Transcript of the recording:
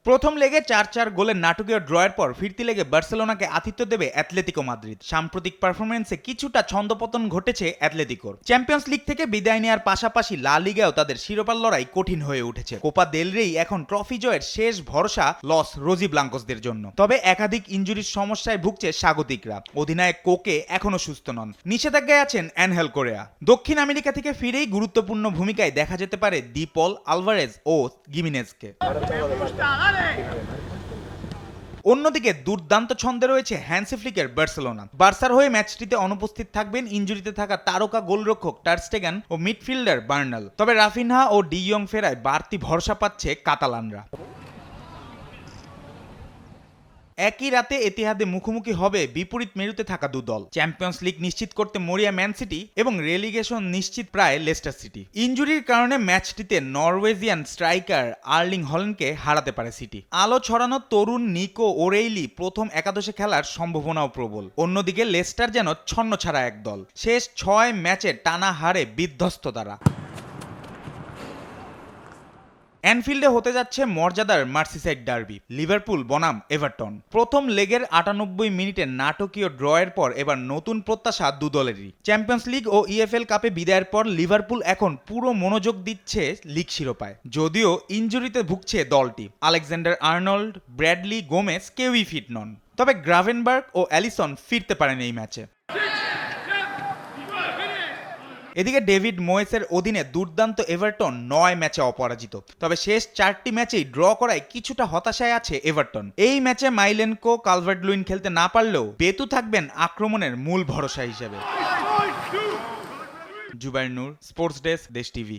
প্রথম লেগে 4-4 গোলের নাটকীয় ড্রয়ের পর ফিরতি লেগে বার্সেলোনাকে আতিথ্য দেবে অ্যাটলেটিকো মাদ্রিদ। সাম্প্রতিক পারফরমেন্সে কিছুটা ছন্দপতন ঘটেছে অ্যাটলেটিকোর। চ্যাম্পিয়ন্স লিগ থেকে বিদায় নেওয়ার পাশাপাশি লা লিগাও তাদের শিরোপার লড়াই কঠিন হয়ে উঠেছে। কোপা দেল রেই এখন ট্রফি জয়ের শেষ ভরসা লস রোজি ব্লাঙ্কোসদের জন্য। তবে একাধিক ইনজুরির সমস্যায় ভুগছে স্বাগতিকরা। অধিনায়ক কোকে এখনো সুস্থ নন, নিষেধাজ্ঞায় আছেন অ্যানহেল কোরেয়া। দক্ষিণ আমেরিকা থেকে ফিরেই গুরুত্বপূর্ণ ভূমিকায় দেখা যেতে পারে দি পল, আলভারেজ ও গিমিনেজকে। অন্যদিকে দুর্দান্ত ছন্দে রয়েছে হ্যান্সি ফ্লিকের বার্সেলোনা। বার্সার হয়ে ম্যাচটিতে অনুপস্থিত থাকবেন ইনজুরিতে থাকা তারকা গোলরক্ষক টার স্টেগেন ও মিডফিল্ডার বার্নাল। তবে রাফিনহা ও ডি ইয়ং ফেরায় বাড়তি ভরসা পাচ্ছে কাতালানরা। একই রাতে এতিহাদে মুখোমুখি হবে বিপরীত মেরুতে থাকা দুদল। চ্যাম্পিয়ন্স লিগ নিশ্চিত করতে মরিয়া ম্যান সিটি এবং রেলিগেশন নিশ্চিত প্রায় লেস্টার সিটি। ইনজুরির কারণে ম্যাচটিতে নরওয়েজিয়ান স্ট্রাইকার আর্লিং হল্যান্ডকে হারাতে পারে সিটি। আলো ছড়ানো তরুণ নিকো ওরেইলি প্রথম একাদশে খেলার সম্ভাবনাও প্রবল। অন্যদিকে লেস্টার যেন ছন্নছাড়া এক দল। শেষ 6 ম্যাচে টানা হারে বিধ্বস্ত তারা। অ্যানফিল্ডে হতে যাচ্ছে মর্যাদার মার্সিসাইড ডার্বি, লিভারপুল বনাম এভারটন। প্রথম লেগের 98 মিনিটে নাটকীয় ড্রয়ের পর এবার নতুন প্রত্যাশা দুদলেরই। চ্যাম্পিয়ন্স লিগ ও ইএফএল কাপে বিদায়ের পর লিভারপুল এখন পুরো মনোযোগ দিচ্ছে লিগ শিরোপায়। যদিও ইনজুরিতে ভুগছে দলটি, আলেকজান্ডার আর্নল্ড, ব্র্যাডলি, গোমেজ কেউই ফিট নন। তবে গ্রাভেনবার্গ ও অ্যালিসন ফিরতে পারেন এই ম্যাচে। এদিকে ডেভিড মোয়েসের অধীনে দুর্দান্ত এভারটন 9 ম্যাচে অপরাজিত। তবে শেষ 4টি ম্যাচেই ড্র করায় কিছুটা হতাশায় আছে এভারটন। এই ম্যাচে মাইলেনকো, কালভার্ট-লুইন খেলতে না পারলেও বেতু থাকবেন আক্রমণের মূল ভরসা হিসেবে। জুবাইর নূর, স্পোর্টস ডেস্ক, দেশ টিভি।